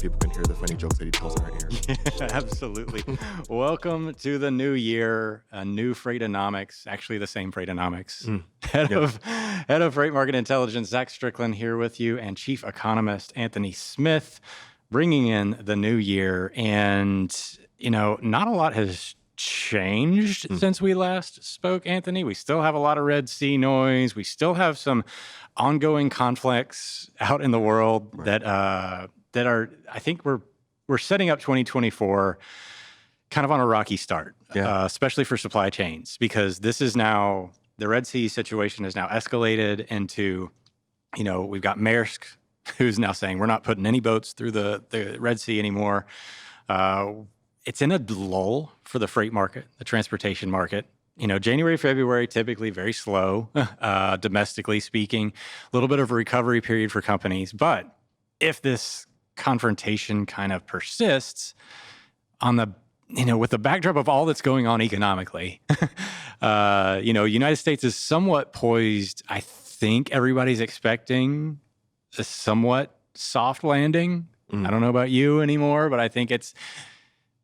people can hear the funny jokes that he tells in our ear. Yeah, absolutely. Welcome to the new year, a new Freightonomics, actually the same Freightonomics. Head of Freight Market Intelligence, Zach Strickland here with you, and Chief Economist Anthony Smith, bringing in the new year. And, not a lot has changed since we last spoke, Anthony. We still have a lot of Red Sea noise. We still have some ongoing conflicts out in the world that are, I think we're setting up 2024 kind of on a rocky start, especially for supply chains, because this is now, the Red Sea situation is now escalated into, we've got Maersk, who's now saying we're not putting any boats through the Red Sea anymore. It's in a lull for the freight market, the transportation market. January, February, typically very slow, domestically speaking, a little bit of a recovery period for companies. But if this confrontation kind of persists on the, with the backdrop of all that's going on economically, United States is somewhat poised. I think everybody's expecting a somewhat soft landing. I don't know about you anymore, but I think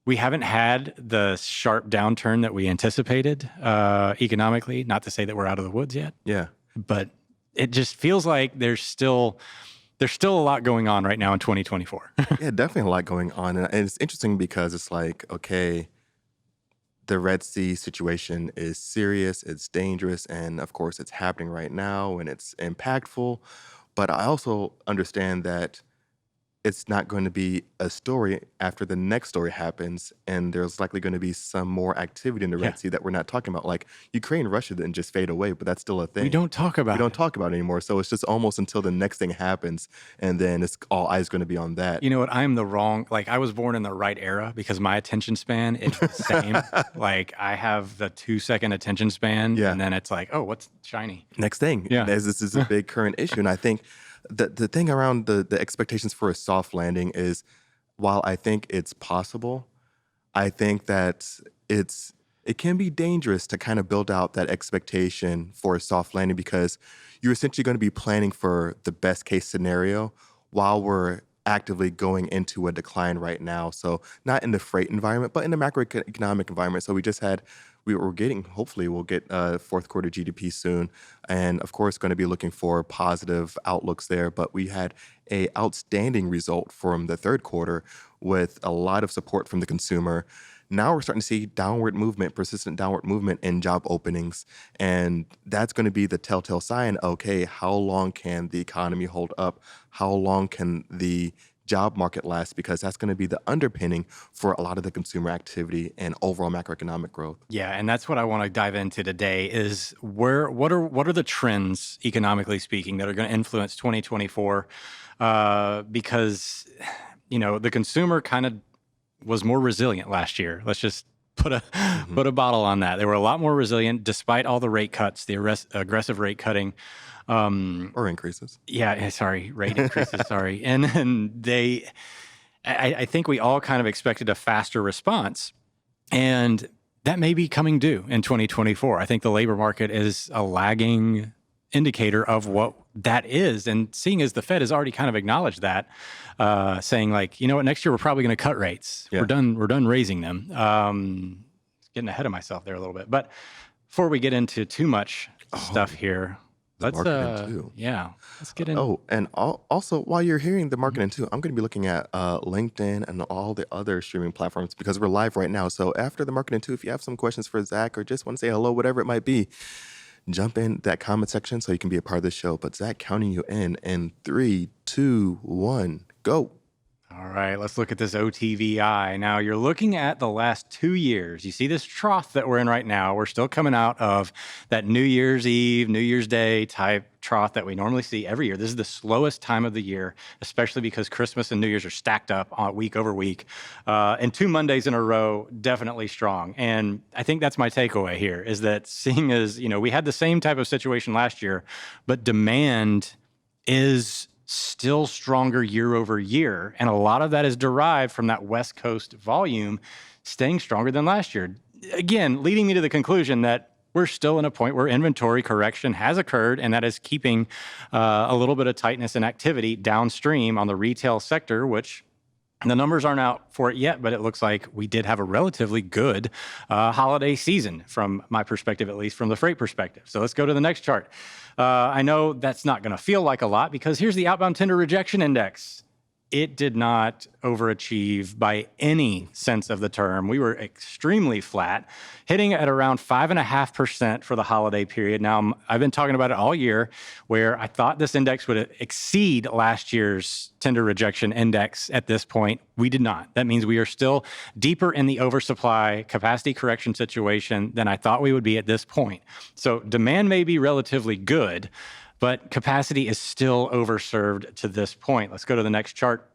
we haven't had the sharp downturn that we anticipated economically. Not to say that we're out of the woods yet. Yeah. But it just feels like there's still a lot going on right now in 2024. Yeah, definitely a lot going on. And it's interesting because it's like, okay, the Red Sea situation is serious, it's dangerous, and of course it's happening right now and it's impactful. But I also understand that it's not going to be a story after the next story happens, and there's likely going to be some more activity in the Red Sea that we're not talking about. Like Ukraine, Russia didn't just fade away, but that's still a thing. We don't talk about it anymore. So it's just almost until the next thing happens, and then it's all eyes going to be on that. You know what? I was born in the right era because my attention span is the same. Like I have the 2-second attention span, and then it's like, oh, what's shiny? Next thing. Yeah. This is a big current issue, and I think the thing around the expectations for a soft landing is, while I think it's possible, I think that it can be dangerous to kind of build out that expectation for a soft landing, because you're essentially going to be planning for the best case scenario while we're actively going into a decline right now. So not in the freight environment, but in the macroeconomic environment. So hopefully we'll get fourth quarter GDP soon. And of course, going to be looking for positive outlooks there. But we had a outstanding result from the third quarter with a lot of support from the consumer. Now we're starting to see persistent downward movement in job openings. And that's going to be the telltale sign, okay, how long can the economy hold up? How long can the job market last? Because that's going to be the underpinning for a lot of the consumer activity and overall macroeconomic growth. Yeah, and that's what I want to dive into today is what are the trends, economically speaking, that are going to influence 2024? Because, the consumer kind of was more resilient last year. Let's just put a bottle on that. They were a lot more resilient despite all the rate cuts, the aggressive rate cutting. Or increases. Yeah, sorry, rate increases, sorry. And I think we all kind of expected a faster response. And that may be coming due in 2024. I think the labor market is a lagging indicator of what that is. And seeing as the Fed has already kind of acknowledged that, saying like, you know what, next year we're probably going to cut rates. Yeah. We're done raising them. Getting ahead of myself there a little bit. But before we get into too much stuff here, let's get in. Oh, and also while you're hearing the marketing too, I'm going to be looking at LinkedIn and all the other streaming platforms because we're live right now. So after the marketing too, if you have some questions for Zach or just want to say hello, whatever it might be, jump in that comment section so you can be a part of the show. But Zach, counting you in 3, 2, 1, go. All right, let's look at this OTVI. Now, you're looking at the last 2 years. You see this trough that we're in right now. We're still coming out of that New Year's Eve, New Year's Day type trough that we normally see every year. This is the slowest time of the year, especially because Christmas and New Year's are stacked up on week over week. And 2 Mondays in a row, definitely strong. And I think that's my takeaway here, is that seeing as, we had the same type of situation last year, but demand is still stronger year over year. And a lot of that is derived from that West Coast volume staying stronger than last year. Again, leading me to the conclusion that we're still in a point where inventory correction has occurred, and that is keeping a little bit of tightness and activity downstream on the retail sector, which The numbers aren't out for it yet, but it looks like we did have a relatively good holiday season from my perspective, at least from the freight perspective. So let's go to the next chart. I know that's not going to feel like a lot because here's the outbound tender rejection index. It did not overachieve by any sense of the term. We were extremely flat, hitting at around 5.5% for the holiday period. Now, I've been talking about it all year, where I thought this index would exceed last year's tender rejection index at this point. We did not. That means we are still deeper in the oversupply capacity correction situation than I thought we would be at this point. So demand may be relatively good, but capacity is still overserved to this point. Let's go to the next chart.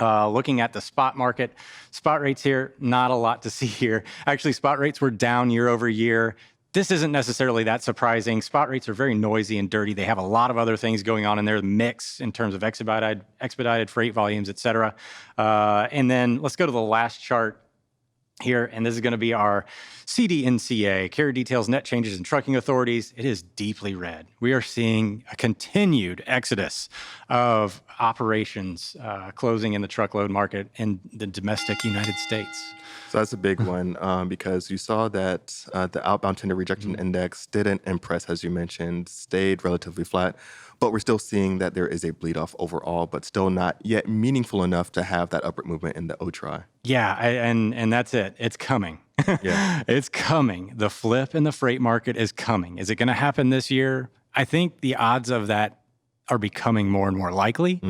Looking at the spot market, spot rates here, not a lot to see here. Actually, spot rates were down year over year. This isn't necessarily that surprising. Spot rates are very noisy and dirty. They have a lot of other things going on in their mix in terms of expedited freight volumes, et cetera. And then let's go to the last chart here, and this is going to be our CDNCA, Carrier Details Net Changes in Trucking Authorities. It is deeply red. We are seeing a continued exodus of operations closing in the truckload market in the domestic United States. So that's a big one because you saw that the outbound tender rejection index didn't impress, as you mentioned, stayed relatively flat. But we're still seeing that there is a bleed off overall, but still not yet meaningful enough to have that upward movement in the OTRI. Yeah, and that's it. It's coming. Yeah. It's coming. The flip in the freight market is coming. Is it going to happen this year? I think the odds of that are becoming more and more likely,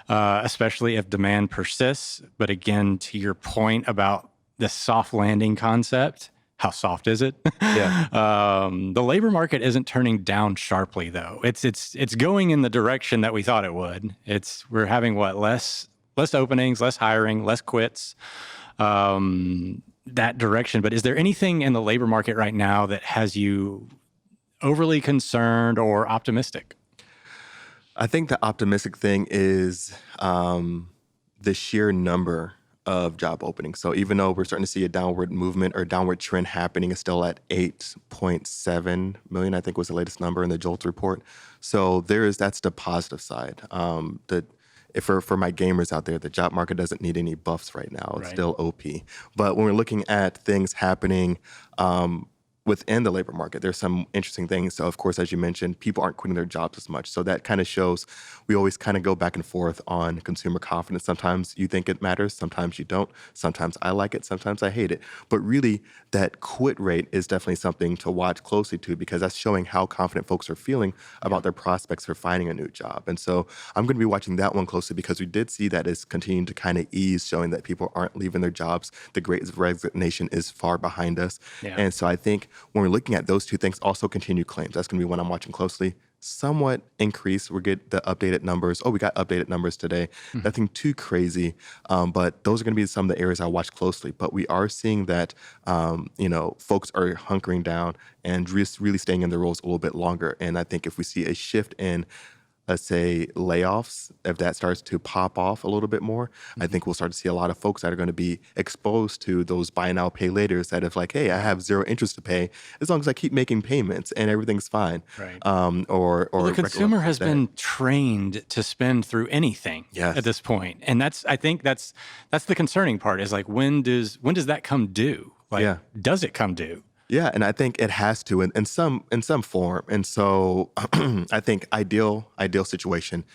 especially if demand persists. But again, to your point about the soft landing concept, how soft is it? Yeah. The labor market isn't turning down sharply, though. It's going in the direction that we thought it would. We're having less openings, less hiring, less quits, that direction. But is there anything in the labor market right now that has you overly concerned or optimistic? I think the optimistic thing is the sheer number of job openings. So even though we're starting to see a downward movement or downward trend happening, it's still at 8.7 million, I think was the latest number in the JOLTS report. So that's the positive side. For my gamers out there, the job market doesn't need any buffs right now. It's still OP. But when we're looking at things happening within the labor market, there's some interesting things. So, of course, as you mentioned, people aren't quitting their jobs as much. So that kind of shows we always kind of go back and forth on consumer confidence. Sometimes you think it matters. Sometimes you don't. Sometimes I like it. Sometimes I hate it. But really, that quit rate is definitely something to watch closely to because that's showing how confident folks are feeling about their prospects for finding a new job. And so I'm going to be watching that one closely because we did see that it's continuing to kind of ease, showing that people aren't leaving their jobs. The Great Resignation is far behind us. Yeah. And so I think when we're looking at those two things, also continued claims. That's going to be one I'm watching closely. Somewhat increase. We get the updated numbers. Oh, we got updated numbers today. Nothing too crazy, but those are going to be some of the areas I watch closely. But we are seeing that, folks are hunkering down and really staying in their roles a little bit longer. And I think if we see a shift in, let's say, layoffs, if that starts to pop off a little bit more, I think we'll start to see a lot of folks that are going to be exposed to those buy now, pay laters that if like, hey, I have zero interest to pay as long as I keep making payments and everything's fine. Right. Or the consumer has been trained to spend through anything at this point. And I think that's the concerning part is like, when does that come due? Like, does it come due? Yeah, and I think it has to in some form. And so I think ideal situation,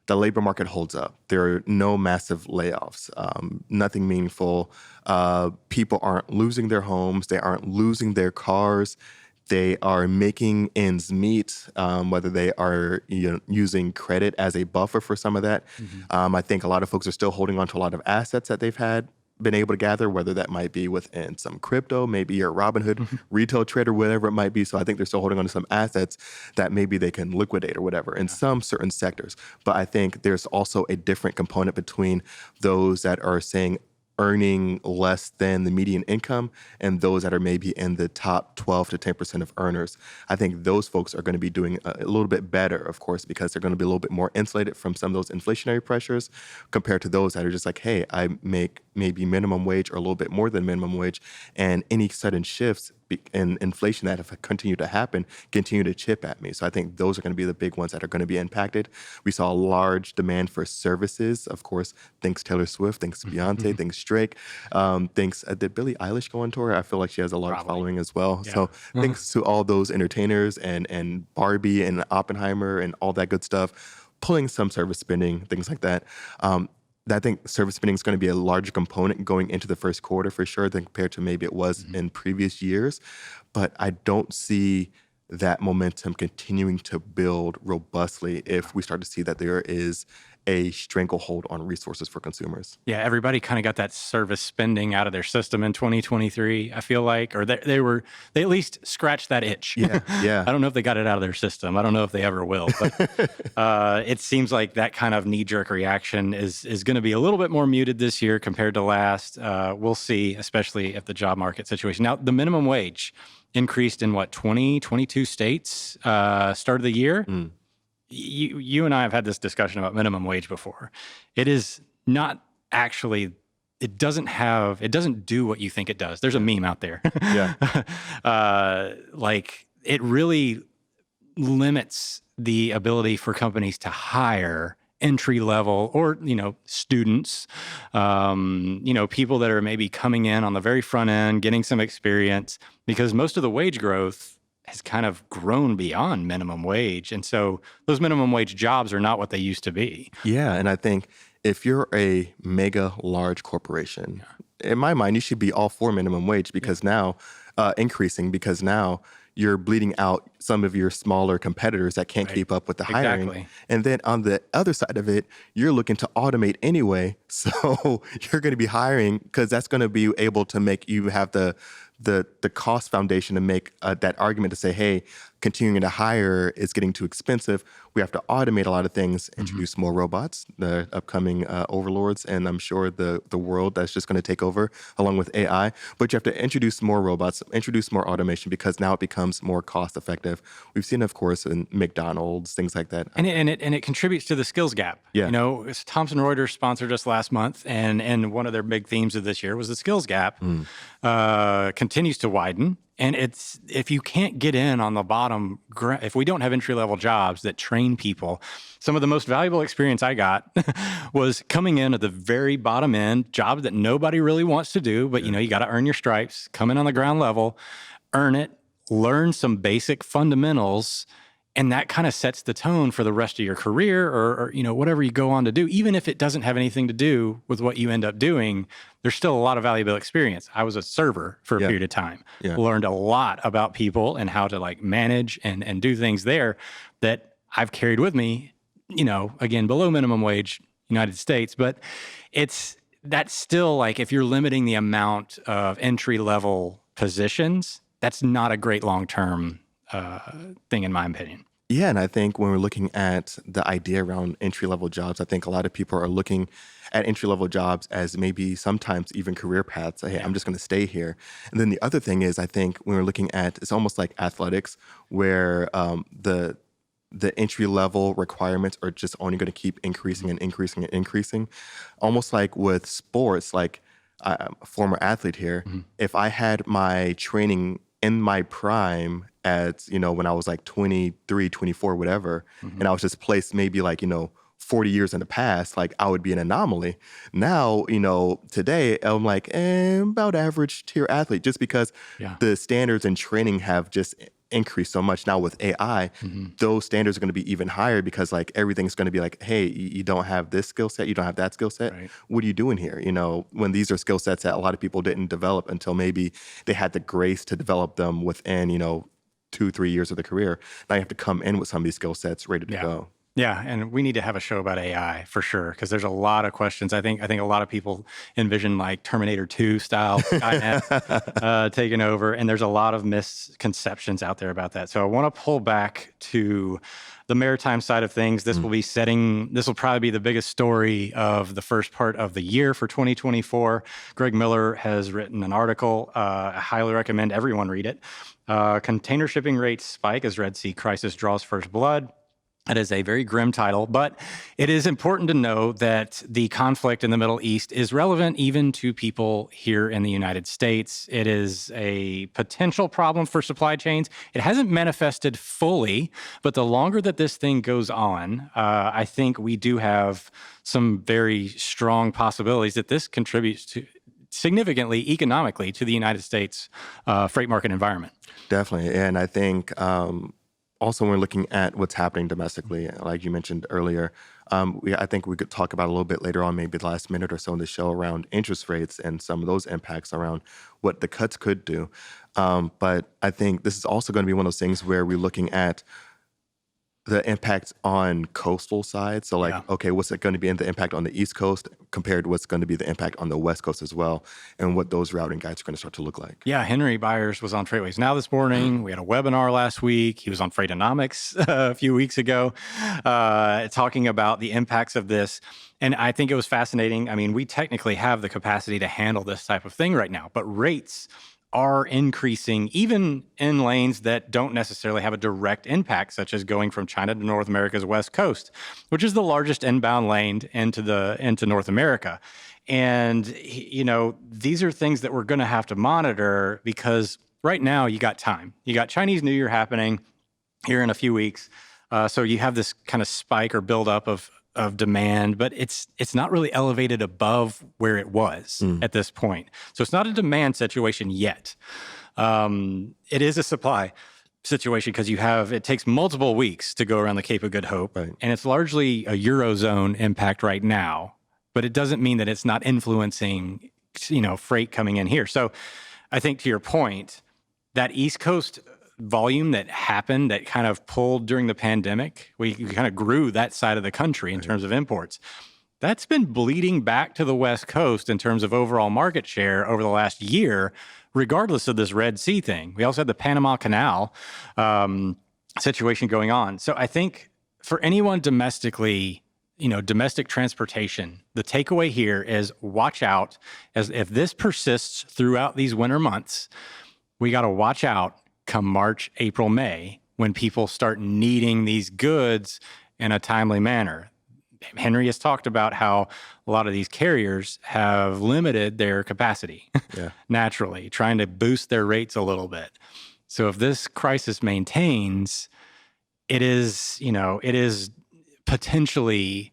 the labor market holds up. There are no massive layoffs, nothing meaningful. People aren't losing their homes. They aren't losing their cars. They are making ends meet, whether they are using credit as a buffer for some of that. I think a lot of folks are still holding on to a lot of assets that they've been able to gather, whether that might be within some crypto, maybe your Robinhood retail trader, whatever it might be. So I think they're still holding on to some assets that maybe they can liquidate or whatever in some certain sectors. But I think there's also a different component between those that are saying earning less than the median income and those that are maybe in the top 12 to 10% of earners. I think those folks are going to be doing a little bit better, of course, because they're going to be a little bit more insulated from some of those inflationary pressures compared to those that are just like, hey, I make maybe minimum wage or a little bit more than minimum wage, and any sudden shifts in inflation that have continued to happen continue to chip at me. So I think those are going to be the big ones that are going to be impacted. We saw a large demand for services, of course. Thanks Taylor Swift, thanks Beyonce, thanks Drake, thanks did Billie Eilish go on tour? I feel like she has a large Probably. following as well. Yeah. So thanks to all those entertainers and Barbie and Oppenheimer and all that good stuff, pulling some service spending, things like that. I think service spending is going to be a larger component going into the first quarter for sure than compared to maybe it was in previous years. But I don't see that momentum continuing to build robustly if we start to see that there is a stranglehold on resources for consumers. Yeah, everybody kind of got that service spending out of their system in 2023, I feel like, or they at least scratched that itch. Yeah. I don't know if they got it out of their system. I don't know if they ever will, but it seems like that kind of knee-jerk reaction is going to be a little bit more muted this year compared to last. We'll see, especially if the job market situation. Now, the minimum wage increased in 22 states start of the year. You and I have had this discussion about minimum wage before. It is not actually, it doesn't do what you think it does. There's a meme out there. Like it really limits the ability for companies to hire entry level or, students, people that are maybe coming in on the very front end, getting some experience, because most of the wage growth has kind of grown beyond minimum wage. And so those minimum wage jobs are not what they used to be. Yeah. And I think if you're a mega large corporation, in my mind, you should be all for minimum wage because now increasing because now you're bleeding out some of your smaller competitors that can't keep up with the hiring. Exactly. And then on the other side of it, you're looking to automate anyway. So you're going to be hiring because that's going to be able to make you have the cost foundation to make that argument to say, hey, continuing to hire is getting too expensive. We have to automate a lot of things, introduce more robots, the upcoming overlords, and I'm sure the world that's just going to take over along with AI. But you have to introduce more robots, introduce more automation because now it becomes more cost effective. We've seen, of course, in McDonald's, things like that. And it contributes to the skills gap. Yeah. Thomson Reuters sponsored us last month, and one of their big themes of this year was the skills gap continues to widen. And if you can't get in on the bottom, if we don't have entry-level jobs that train people, some of the most valuable experience I got was coming in at the very bottom end, jobs that nobody really wants to do, but you got to earn your stripes, come in on the ground level, earn it, learn some basic fundamentals, and that kind of sets the tone for the rest of your career or whatever you go on to do. Even if it doesn't have anything to do with what you end up doing, there's still a lot of valuable experience. I was a server for a period of time. Learned a lot about people and how to manage and do things there that I've carried with me, again, below minimum wage United States. But that's still if you're limiting the amount of entry level positions, that's not a great long-term thing, in my opinion. Yeah, and I think when we're looking at the idea around entry-level jobs, I think a lot of people are looking at entry-level jobs as maybe sometimes even career paths. Hey, I'm just going to stay here. And then the other thing is, I think when we're looking at, it's almost like athletics, where the entry-level requirements are just only going to keep increasing and increasing and increasing. Almost like with sports, I'm a former athlete here. If I had my training in my prime at, when I was 23, 24, whatever, and I was just placed maybe 40 years in the past, I would be an anomaly. Now, today I'm about average tier athlete just because the standards and training have just increased so much. Now with AI, those standards are going to be even higher because everything's going to be hey, you don't have this skill set, you don't have that skill set. Right. What are you doing here? When these are skill sets that a lot of people didn't develop until maybe they had the grace to develop them within, 2-3 years of the career. Now you have to come in with some of these skill sets ready to go. Yeah, and we need to have a show about AI for sure because there's a lot of questions. I think a lot of people envision Terminator 2 style Skynet taking over, and there's a lot of misconceptions out there about that. So I want to pull back to the maritime side of things. This will probably be the biggest story of the first part of the year for 2024. Greg Miller has written an article. I highly recommend everyone read it. Container shipping rates spike as Red Sea crisis draws first blood. That is a very grim title, but it is important to know that the conflict in the Middle East is relevant even to people here in the United States. It is a potential problem for supply chains. It hasn't manifested fully, but the longer that this thing goes on, I think we do have some very strong possibilities that this contributes to significantly economically to the United States freight market environment. Definitely. And I think also when we're looking at what's happening domestically, like you mentioned earlier, I think we could talk about a little bit later on, maybe the last minute or so in the show, around interest rates and some of those impacts around what the cuts could do. But I think this is also going to be one of those things where we're looking at the impact on coastal side. So like, okay, what's it going to be in the impact on the East Coast compared to what's going to be the impact on the West Coast as well, and what those routing guides are going to start to look like. Yeah, Henry Byers was on FreightWaves Now this morning. We had a webinar last week. He was on Freightonomics a few weeks ago, talking about the impacts of this. And I think it was fascinating. I mean, we technically have the capacity to handle this type of thing right now, but rates are increasing even in lanes that don't necessarily have a direct impact, such as going from China to North America's West Coast, which is the largest inbound lane into North America. And, you know, these are things that we're going to have to monitor, because right now you got time. You got Chinese New Year happening here in a few weeks. So you have this kind of spike or buildup of demand, but it's not really elevated above where it was at this point. So it's not a demand situation yet. It is a supply situation, because it takes multiple weeks to go around the Cape of Good Hope, Right. and it's largely a Eurozone impact right now, but it doesn't mean that it's not influencing, freight coming in here. So I think, to your point, that East Coast volume that happened, that kind of pulled during the pandemic, we kind of grew that side of the country in terms of imports. That's been bleeding back to the West Coast in terms of overall market share over the last year, regardless of this Red Sea thing. We also had the Panama Canal situation going on. So I think for anyone domestically, domestic transportation, the takeaway here is watch out. As if this persists throughout these winter months, we got to watch out come March, April, May, when people start needing these goods in a timely manner. Henry has talked about how a lot of these carriers have limited their capacity naturally, trying to boost their rates a little bit. So if this crisis maintains, it is potentially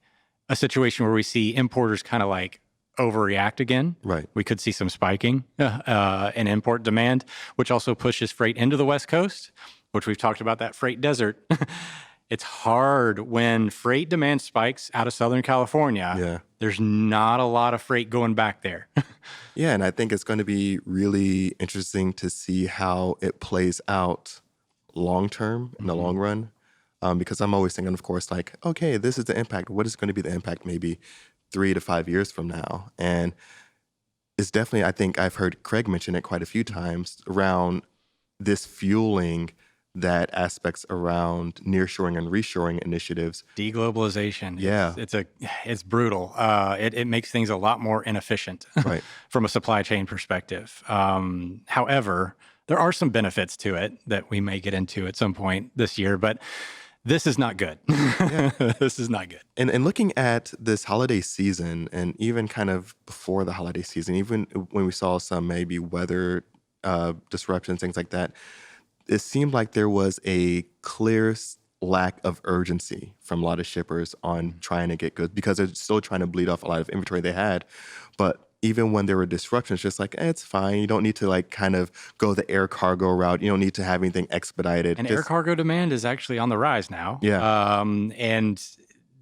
a situation where we see importers kind of like overreact again. Right. We could see some spiking in import demand, which also pushes freight into the West Coast, which we've talked about, that freight desert. It's hard when freight demand spikes out of Southern California. Yeah. There's not a lot of freight going back there. Yeah, and I think it's going to be really interesting to see how it plays out long term, in the long run, because I'm always thinking, of course, like, okay, this is the impact. What is going to be the impact maybe 3 to 5 years from now? And it's definitely, I think I've heard Craig mention it quite a few times, around this fueling that aspects around nearshoring and reshoring initiatives. Deglobalization. Yeah. It's brutal. It makes things a lot more inefficient Right. from a supply chain perspective. However, there are some benefits to it that we may get into at some point this year, but this is not good. This is not good. And looking at this holiday season, and even kind of before the holiday season, even when we saw some maybe weather disruptions, things like that, it seemed like there was a clear lack of urgency from a lot of shippers on trying to get goods, because they're still trying to bleed off a lot of inventory they had. But even when there were disruptions, just like, it's fine. You don't need to like kind of go the air cargo route. You don't need to have anything expedited. And air cargo demand is actually on the rise now. Yeah. And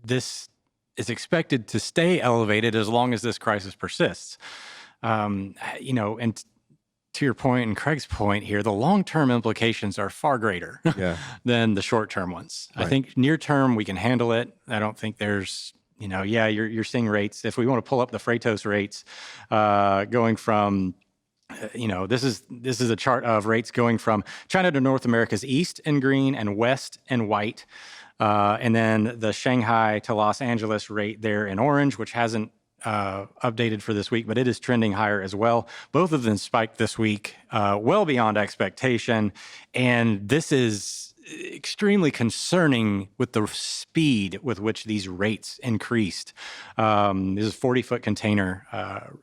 this is expected to stay elevated as long as this crisis persists. And to your point and Craig's point here, the long-term implications are far greater than the short-term ones. Right. I think near-term, we can handle it. I don't think there's, you're seeing rates. If we want to pull up the Freightos rates, going from, this is a chart of rates going from China to North America's east in green and west in white. And then the Shanghai to Los Angeles rate there in orange, which hasn't updated for this week, but it is trending higher as well. Both of them spiked this week, well beyond expectation. And this is extremely concerning with the speed with which these rates increased. This is 40-foot container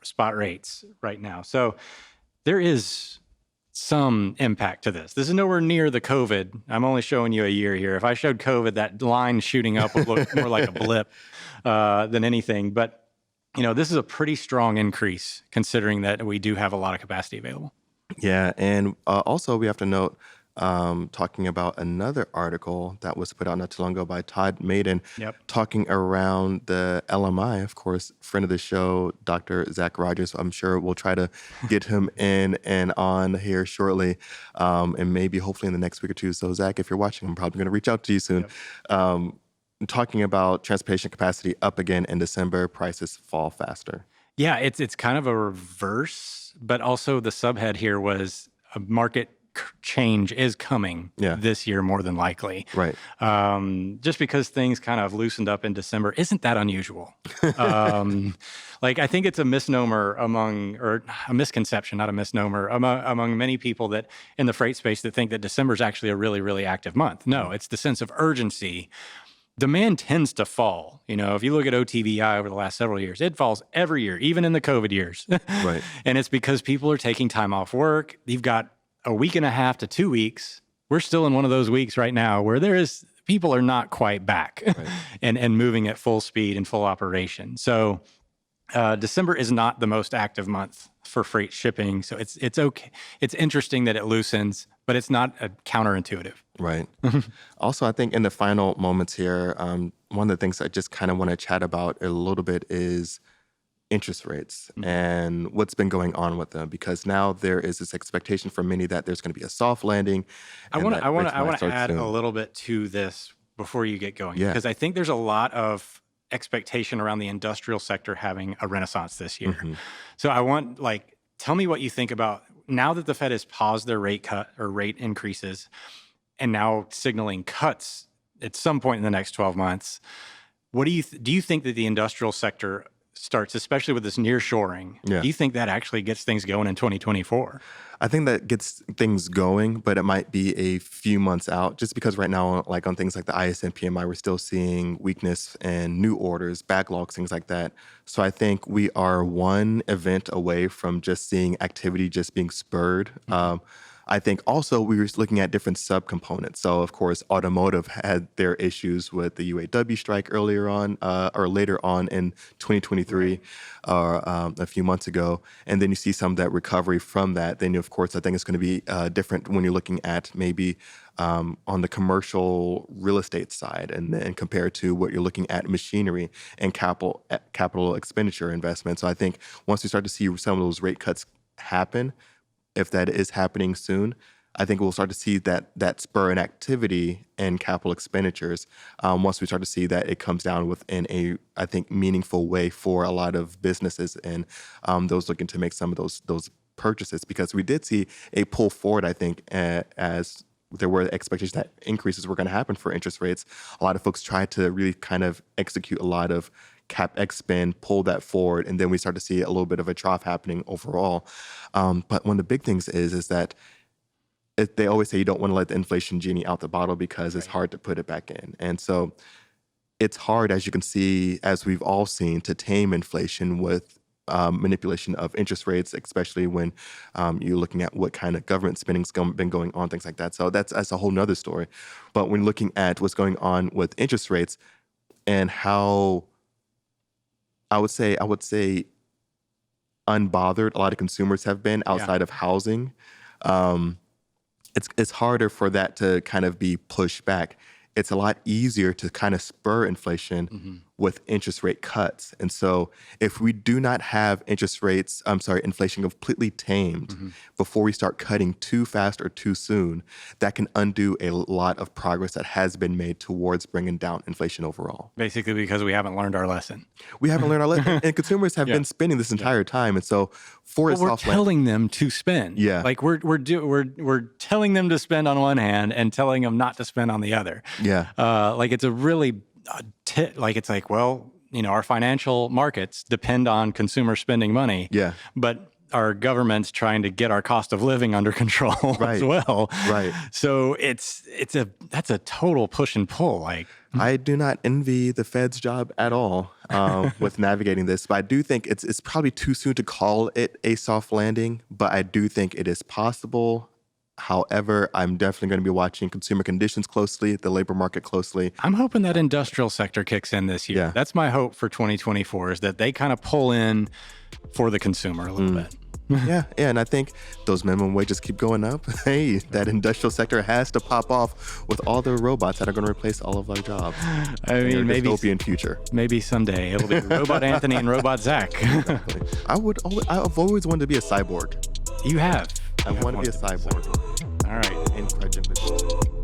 spot rates right now. So there is some impact to this. This is nowhere near the COVID. I'm only showing you a year here. If I showed COVID, that line shooting up would look more like a blip than anything. But, this is a pretty strong increase considering that we do have a lot of capacity available. Yeah, and also we have to note, talking about another article that was put out not too long ago by Todd Maiden, Yep. talking around the LMI, of course, friend of the show, Dr. Zach Rogers. I'm sure we'll try to get him in and on here shortly, and maybe hopefully in the next week or two. So Zach, if you're watching, I'm probably going to reach out to you soon. Yep. Talking about transportation capacity up again in December, prices fall faster. Yeah, it's kind of a reverse, but also the subhead here was a market change is coming this year more than likely. Right. Just because things kind of loosened up in December isn't that unusual. I think it's a misnomer or a misconception, not a misnomer, among many people that in the freight space that think that December is actually a really, really active month. No, it's the sense of urgency. Demand tends to fall. If you look at OTVI over the last several years, it falls every year, even in the COVID years. Right. And it's because people are taking time off work. You've got a week and a half to 2 weeks. We're still in one of those weeks right now where people are not quite back and moving at full speed and full operation. So December is not the most active month for freight shipping. So it's okay. It's interesting that it loosens, but it's not counterintuitive. Right. Also, I think in the final moments here, one of the things I just kind of want to chat about a little bit is interest rates and what's been going on with them, because now there is this expectation for many that there's going to be a soft landing. I want to add a little bit to this before you get going, because I think there's a lot of expectation around the industrial sector having a renaissance this year. So I want, tell me what you think about now that the Fed has paused their rate cut or rate increases and now signaling cuts at some point in the next 12 months. What do you think that the industrial sector starts, especially with this nearshoring? Do you think that actually gets things going in 2024? I think that gets things going, but it might be a few months out, just because right now, on things like the ISM PMI, we're still seeing weakness and new orders, backlogs, things like that. So I think we are one event away from just seeing activity just being spurred. I think also we were looking at different subcomponents. So, of course, automotive had their issues with the UAW strike earlier on or later on in 2023 a few months ago. And then you see some of that recovery from that. Then, of course, I think it's going to be different when you're looking at maybe on the commercial real estate side and compared to what you're looking at machinery and capital expenditure investment. So I think once we start to see some of those rate cuts happen, if that is happening soon, I think we'll start to see that spur in activity and capital expenditures once we start to see that it comes down within a, I think, meaningful way for a lot of businesses and those looking to make some of those purchases. Because we did see a pull forward, I think, as there were expectations that increases were going to happen for interest rates. A lot of folks tried to really kind of execute a lot of CapEx spend, pull that forward, and then we start to see a little bit of a trough happening overall. But one of the big things is that they always say you don't want to let the inflation genie out the bottle because it's hard to put it back in. And so it's hard, as you can see, as we've all seen, to tame inflation with manipulation of interest rates, especially when you're looking at what kind of government spending's been going on, things like that. So that's a whole nother story. But when looking at what's going on with interest rates and how I would say unbothered a lot of consumers have been outside of housing, it's harder for that to kind of be pushed back. It's a lot easier to kind of spur inflation with interest rate cuts. And so if we do not have inflation completely tamed before we start cutting too fast or too soon, that can undo a lot of progress that has been made towards bringing down inflation overall. Basically because we haven't learned our lesson. We haven't learned our lesson. And consumers have been spending this entire time. And so we're telling them to spend. Yeah. Like we're telling them to spend on one hand and telling them not to spend on the other. Yeah. It's a really it's like, well, our financial markets depend on consumer spending money. Yeah. But our government's trying to get our cost of living under control as well. Right. So that's a total push and pull. Like, I do not envy the Fed's job at all with navigating this, but I do think it's probably too soon to call it a soft landing, but I do think it is possible. However, I'm definitely going to be watching consumer conditions closely, the labor market closely. I'm hoping that industrial sector kicks in this year. Yeah. That's my hope for 2024, is that they kind of pull in for the consumer a little bit. Yeah, and I think those minimum wages keep going up. Hey, that industrial sector has to pop off with all the robots that are going to replace all of our jobs. I mean, maybe dystopian future. Maybe someday it'll be Robot Anthony and Robot Zach. Exactly. I've always wanted to be a cyborg. You have. I want to be a cyborg. All right. Incredibly.